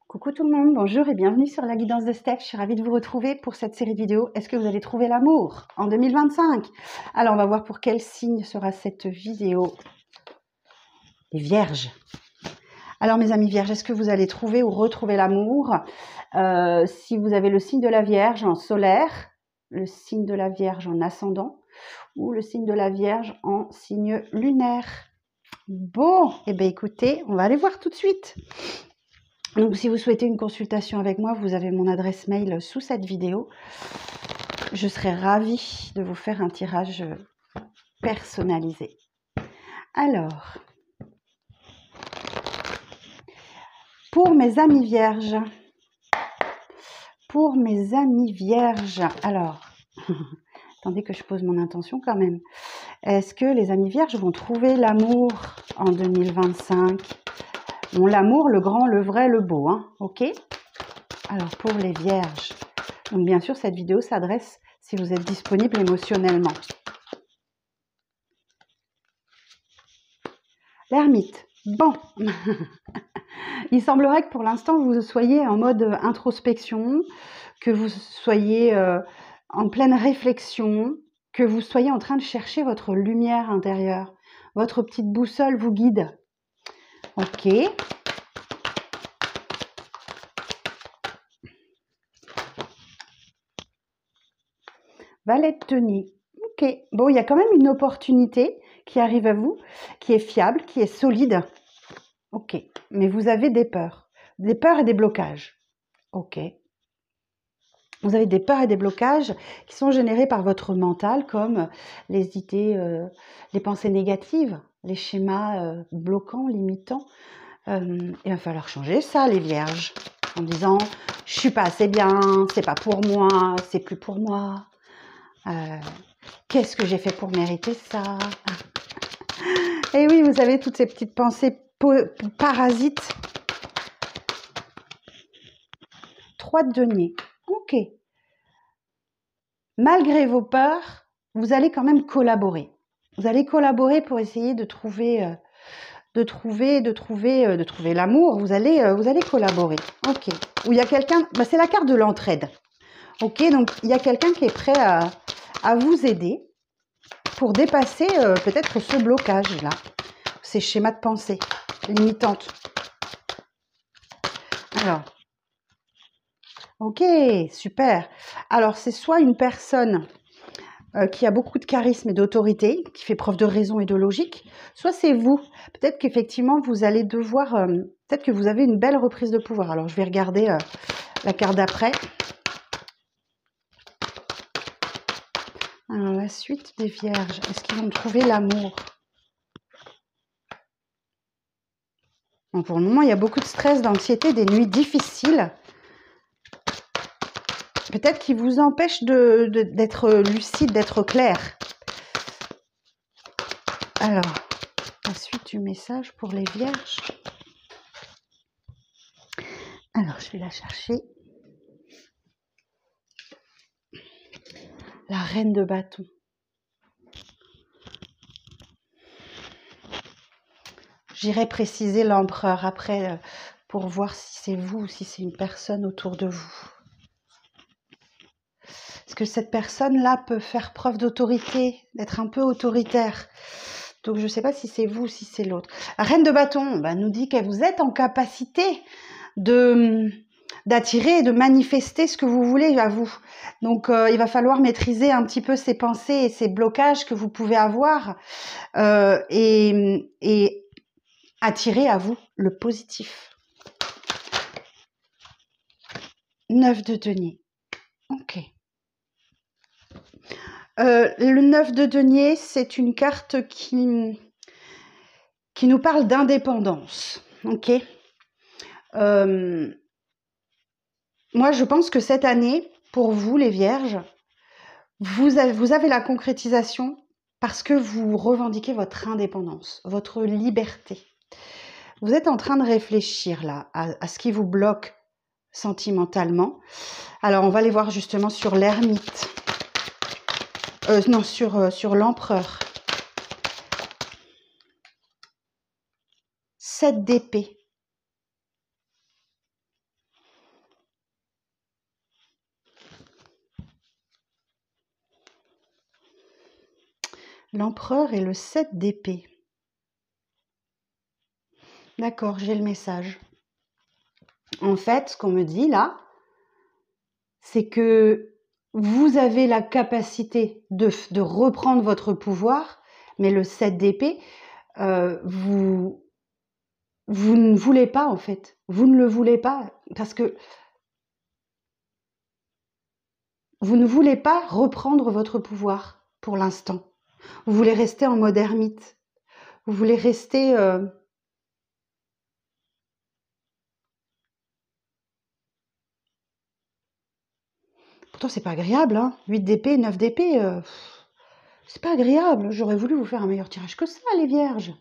Coucou tout le monde, bonjour et bienvenue sur la guidance de Steph. Je suis ravie de vous retrouver pour cette série de vidéos. Est-ce que vous allez trouver l'amour en 2025? Alors on va voir pour quel signe sera cette vidéo. Les Vierges. Alors mes amis Vierges, est-ce que vous allez trouver ou retrouver l'amour? Si vous avez le signe de la Vierge en solaire, le signe de la Vierge en ascendant ou le signe de la Vierge en signe lunaire. Bon, et bien écoutez, on va aller voir tout de suite. Donc, si vous souhaitez une consultation avec moi, vous avez mon adresse mail sous cette vidéo. Je serai ravie de vous faire un tirage personnalisé. Alors, pour mes amis vierges, alors, attendez que je pose mon intention quand même. Est-ce que les amis vierges vont trouver l'amour en 2025? Bon, l'amour, le grand, le vrai, le beau, hein, ok? Alors, pour les vierges, donc bien sûr, cette vidéo s'adresse si vous êtes disponible émotionnellement. L'ermite, bon, il semblerait que pour l'instant, vous soyez en mode introspection, que vous soyez en pleine réflexion, que vous soyez en train de chercher votre lumière intérieure. Votre petite boussole vous guide. Ok. Valet de denier. Ok. Bon, il y a quand même une opportunité qui arrive à vous, qui est fiable, qui est solide. Ok. Mais vous avez des peurs et des blocages. Ok. Vous avez des peurs et des blocages qui sont générés par votre mental, comme les idées, les pensées négatives, les schémas bloquants, limitants. Il va falloir changer ça, les vierges, en disant « je suis pas assez bien, c'est pas pour moi, c'est plus pour moi. Qu'est-ce que j'ai fait pour mériter ça ?» Et oui, vous avez toutes ces petites pensées parasites. 3 de denier. Ok. Malgré vos peurs, vous allez quand même collaborer. Vous allez collaborer pour essayer de trouver l'amour. Vous allez collaborer. Ok. Où il y a quelqu'un, c'est la carte de l'entraide. Ok, donc il y a quelqu'un qui est prêt à vous aider pour dépasser peut-être ce blocage-là, ces schémas de pensée limitantes. Alors, ok, super. Alors, c'est soit une personne qui a beaucoup de charisme et d'autorité, qui fait preuve de raison et de logique, soit c'est vous. Peut-être qu'effectivement, vous allez devoir... peut-être que vous avez une belle reprise de pouvoir. Alors, je vais regarder la carte d'après. Alors, la suite des vierges. Est-ce qu'ils vont trouver l'amour? Pour le moment, il y a beaucoup de stress, d'anxiété, des nuits difficiles. Peut-être qui vous empêchent d'être lucide, d'être clair. Alors, la suite du message pour les vierges. Alors, je vais la chercher. La reine de bâton. J'irai préciser l'empereur après pour voir si c'est vous ou si c'est une personne autour de vous. Est-ce que cette personne-là peut faire preuve d'autorité, d'être un peu autoritaire? Donc, je ne sais pas si c'est vous ou si c'est l'autre. La reine de bâton nous dit que vous êtes en capacité d'attirer et de manifester ce que vous voulez à vous. Donc, il va falloir maîtriser un petit peu ces pensées et ces blocages que vous pouvez avoir et attirer à vous le positif. 9 de denier. Ok. Le 9 de denier, c'est une carte qui nous parle d'indépendance. Ok. Moi, je pense que cette année, pour vous, les vierges, vous avez la concrétisation parce que vous revendiquez votre indépendance, votre liberté. Vous êtes en train de réfléchir là à ce qui vous bloque sentimentalement. Alors, on va aller voir justement sur l'ermite. Non, sur l'empereur. 7 d'épée. L'empereur et le 7 d'épée. D'accord, j'ai le message. En fait, ce qu'on me dit là, c'est que vous avez la capacité de reprendre votre pouvoir, mais le 7 d'épée, vous ne voulez pas en fait. Vous ne le voulez pas parce que vous ne voulez pas reprendre votre pouvoir pour l'instant. Vous voulez rester en mode ermite. Vous voulez rester... Pourtant, c'est pas agréable, hein. 8 d'épée, 9 d'épée, c'est pas agréable. J'aurais voulu vous faire un meilleur tirage que ça, les vierges.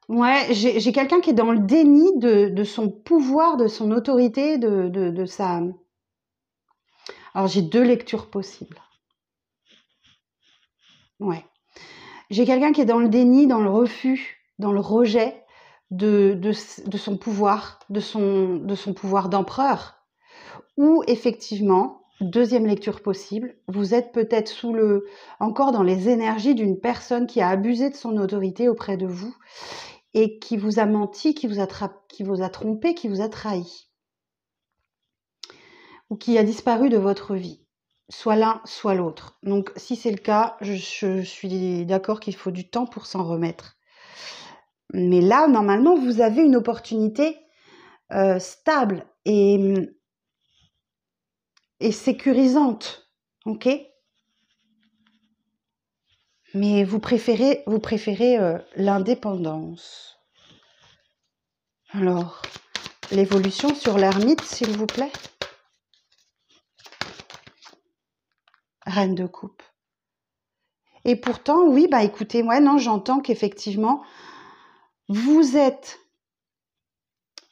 Ouais, j'ai quelqu'un qui est dans le déni de son pouvoir, de son autorité, de sa... Alors, j'ai 2 lectures possibles. Ouais. J'ai quelqu'un qui est dans le déni, dans le refus, dans le rejet de son pouvoir, de son pouvoir d'empereur. Ou effectivement, deuxième lecture possible, vous êtes peut-être encore dans les énergies d'une personne qui a abusé de son autorité auprès de vous et qui vous a menti, qui vous a trompé, qui vous a trahi. Ou qui a disparu de votre vie. Soit l'un, soit l'autre. Donc, si c'est le cas, je suis d'accord qu'il faut du temps pour s'en remettre. Mais là, normalement, vous avez une opportunité stable et sécurisante. Ok ? Mais vous préférez l'indépendance. Alors, l'évolution sur l'ermite, s'il vous plaît. Reine de coupe. Et pourtant, oui, bah écoutez, moi, non, j'entends qu'effectivement, vous êtes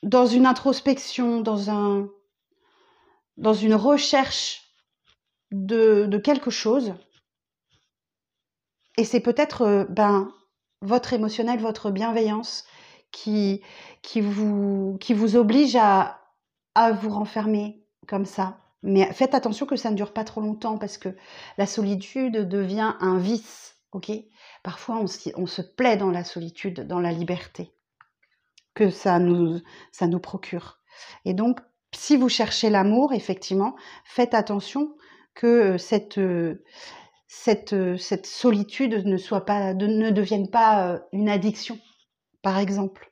dans une introspection, dans une recherche de quelque chose. Et c'est peut-être votre émotionnel, votre bienveillance qui vous oblige à vous renfermer comme ça. Mais faites attention que ça ne dure pas trop longtemps parce que la solitude devient un vice. Ok ? Parfois, on se plaît dans la solitude, dans la liberté que ça nous procure. Et donc, si vous cherchez l'amour, effectivement, faites attention que cette solitude ne devienne pas une addiction, par exemple.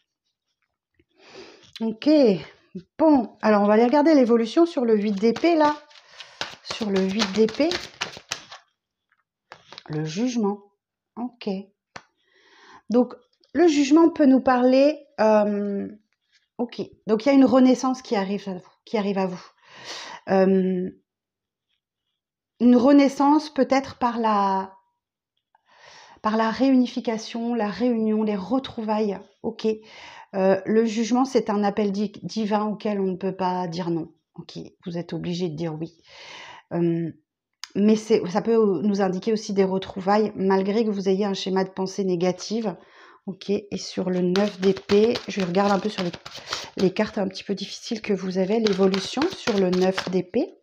Ok, bon, alors on va aller regarder l'évolution sur le 8 d'épée, là. Sur le 8 d'épée, le jugement. Ok. Donc, le jugement peut nous parler... ok, donc il y a une renaissance qui arrive à vous. Une renaissance peut-être par la réunification, la réunion, les retrouvailles. Ok. Le jugement, c'est un appel divin auquel on ne peut pas dire non. Ok, vous êtes obligé de dire oui. Mais ça peut nous indiquer aussi des retrouvailles, malgré que vous ayez un schéma de pensée négative. Ok, et sur le 9 d'épée, je regarde un peu sur les cartes un petit peu difficiles que vous avez, l'évolution sur le 9 d'épée.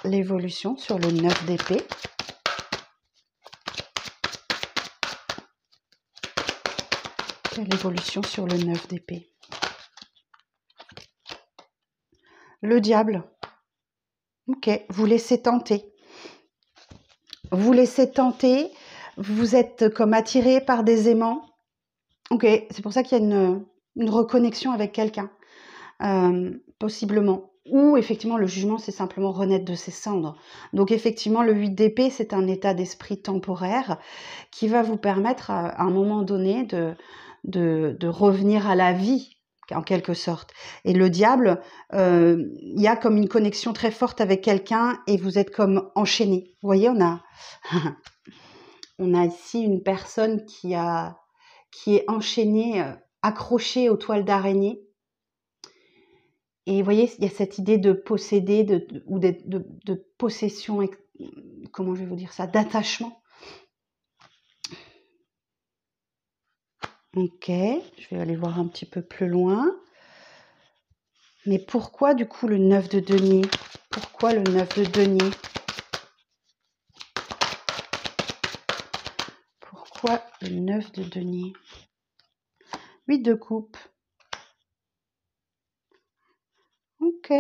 L'évolution sur le 9 d'épée. L'évolution sur le 9 d'épée. Le diable. Ok, vous laissez tenter. Vous laissez tenter. Vous êtes comme attiré par des aimants. Ok, c'est pour ça qu'il y a une reconnexion avec quelqu'un. Possiblement. Ou effectivement, le jugement, c'est simplement renaître de ses cendres. Donc effectivement, le 8 d'épée, c'est un état d'esprit temporaire qui va vous permettre à un moment donné de revenir à la vie, en quelque sorte. Et le diable, il y a comme une connexion très forte avec quelqu'un et vous êtes comme enchaîné. Vous voyez, on a ici une personne qui est enchaînée, accrochée aux toiles d'araignée. Et vous voyez, il y a cette idée de posséder ou de possession, comment je vais vous dire ça, d'attachement. Ok, je vais aller voir un petit peu plus loin. Mais pourquoi du coup le 9 de denier? Pourquoi le 9 de denier? fois le 9 de denier. 8 de coupe. Ok.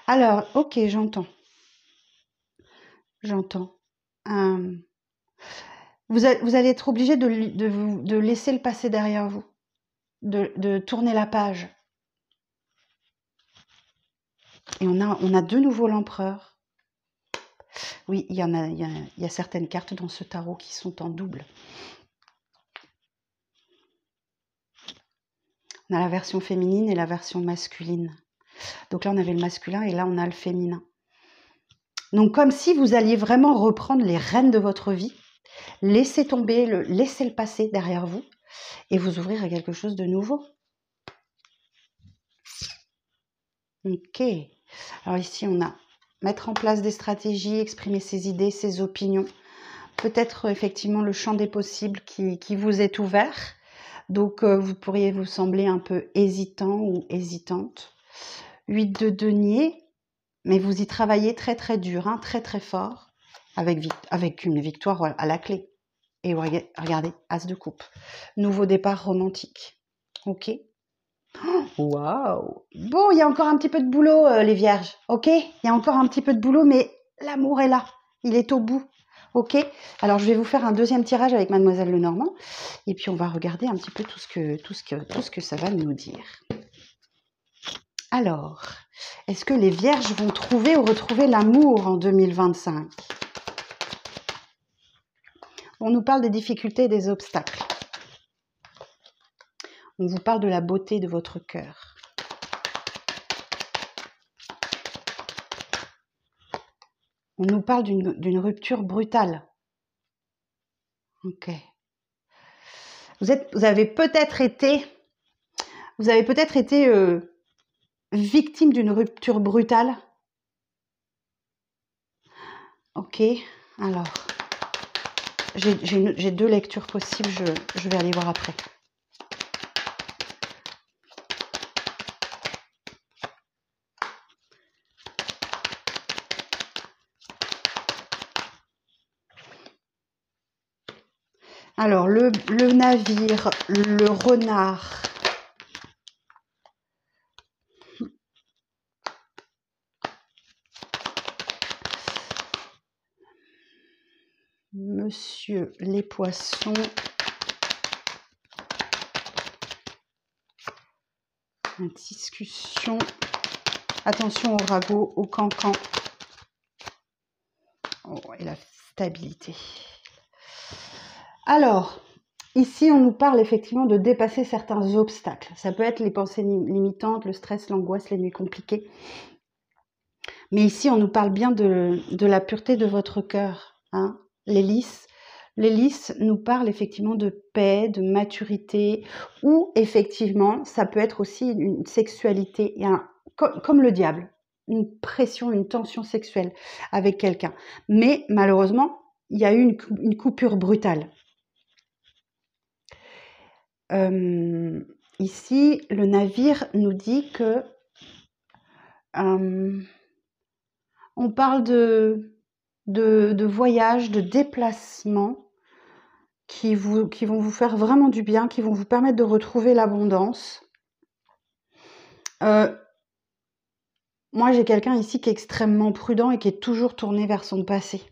Alors, ok, j'entends. J'entends. Vous allez être obligé de laisser le passé derrière vous, de tourner la page. Et on a de nouveau l'empereur. Oui, il y a certaines cartes dans ce tarot qui sont en double. On a la version féminine et la version masculine. Donc là, on avait le masculin et là, on a le féminin. Donc, comme si vous alliez vraiment reprendre les rênes de votre vie, laisser tomber, laisser le passé derrière vous et vous ouvrir à quelque chose de nouveau. Ok. Alors ici, on a mettre en place des stratégies, exprimer ses idées, ses opinions. Peut-être effectivement le champ des possibles qui vous est ouvert. Donc, vous pourriez vous sembler un peu hésitant ou hésitante. 8 de denier, mais vous y travaillez très très dur, hein, très très fort, avec une victoire à la clé. Et regardez, As de coupe. Nouveau départ romantique. Ok. Waouh. Bon, il y a encore un petit peu de boulot, les vierges. Ok. Il y a encore un petit peu de boulot, mais l'amour est là. Il est au bout. Ok. Alors, je vais vous faire un deuxième tirage avec Mademoiselle Lenormand. Et puis, on va regarder un petit peu tout ce que ça va nous dire. Alors, est-ce que les vierges vont trouver ou retrouver l'amour en 2025? On nous parle des difficultés et des obstacles. On vous parle de la beauté de votre cœur. On nous parle d'une rupture brutale. Ok. Vous avez peut-être été victime d'une rupture brutale. Ok. Alors, j'ai deux lectures possibles. Je vais aller voir après. Alors, le navire, le renard. Monsieur les poissons. La discussion. Attention au ragot, au cancan. Oh, et la stabilité. Alors, ici, on nous parle effectivement de dépasser certains obstacles. Ça peut être les pensées limitantes, le stress, l'angoisse, les nuits compliquées. Mais ici, on nous parle bien de la pureté de votre cœur. Hein. L'hélice nous parle effectivement de paix, de maturité, ou effectivement, ça peut être aussi une sexualité, comme le diable, une pression, une tension sexuelle avec quelqu'un. Mais malheureusement, il y a eu une coupure brutale. Ici, le navire nous dit que on parle de voyages, de déplacements qui vont vous faire vraiment du bien, qui vont vous permettre de retrouver l'abondance. Moi, j'ai quelqu'un ici qui est extrêmement prudent et qui est toujours tourné vers son passé.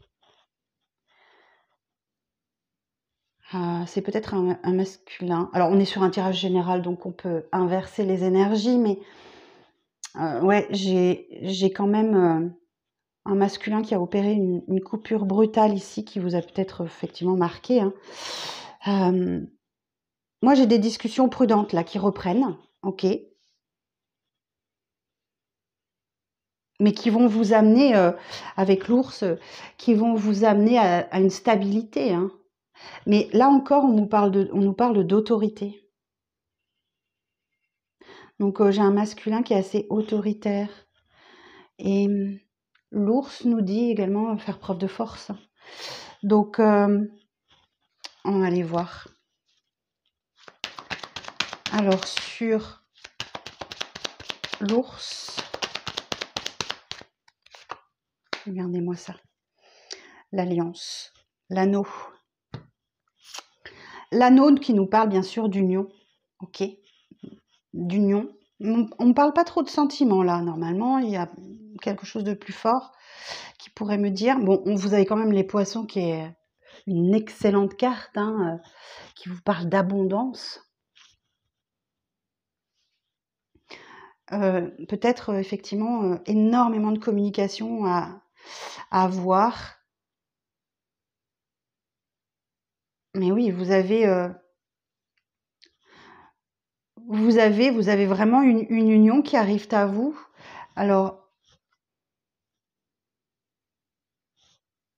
C'est peut-être un masculin. Alors, on est sur un tirage général, donc on peut inverser les énergies, mais ouais, j'ai quand même un masculin qui a opéré une coupure brutale ici, qui vous a peut-être effectivement marqué. Hein. Moi, j'ai des discussions prudentes là qui reprennent, ok, mais qui vont vous amener, avec l'ours, qui vont vous amener à une stabilité. Hein. Mais là encore, on nous parle d'autorité. Donc, j'ai un masculin qui est assez autoritaire. Et l'ours nous dit également faire preuve de force. Donc, on va aller voir. Alors, sur l'ours, regardez-moi ça. L'alliance, l'anneau. l'anneau qui nous parle bien sûr d'union, ok, d'union. On ne parle pas trop de sentiments là, normalement, il y a quelque chose de plus fort qui pourrait me dire, bon, vous avez quand même les poissons qui est une excellente carte, hein, qui vous parle d'abondance. Peut-être effectivement énormément de communication à avoir. Mais oui, vous avez vraiment une union qui arrive à vous. Alors,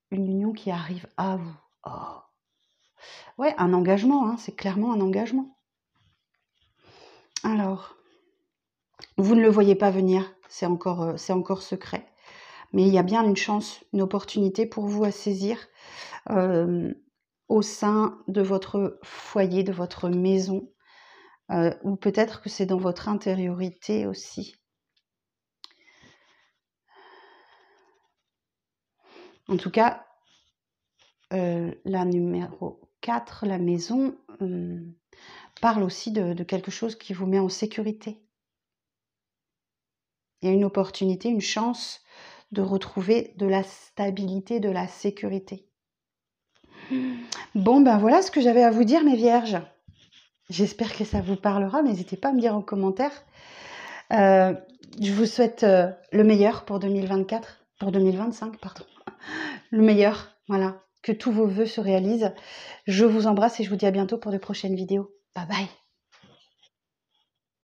une union qui arrive à vous. Oh. Ouais, un engagement, hein, c'est clairement un engagement. Alors, vous ne le voyez pas venir, c'est encore secret. Mais il y a bien une chance, une opportunité pour vous à saisir au sein de votre foyer, de votre maison, ou peut-être que c'est dans votre intériorité aussi. En tout cas, la numéro 4, la maison, parle aussi de quelque chose qui vous met en sécurité. Il y a une opportunité, une chance de retrouver de la stabilité, de la sécurité. Bon, ben voilà ce que j'avais à vous dire, mes vierges. J'espère que ça vous parlera. N'hésitez pas à me dire en commentaire. Je vous souhaite le meilleur pour 2024, pour 2025, pardon. Le meilleur, voilà. Que tous vos vœux se réalisent. Je vous embrasse et je vous dis à bientôt pour de prochaines vidéos. Bye bye.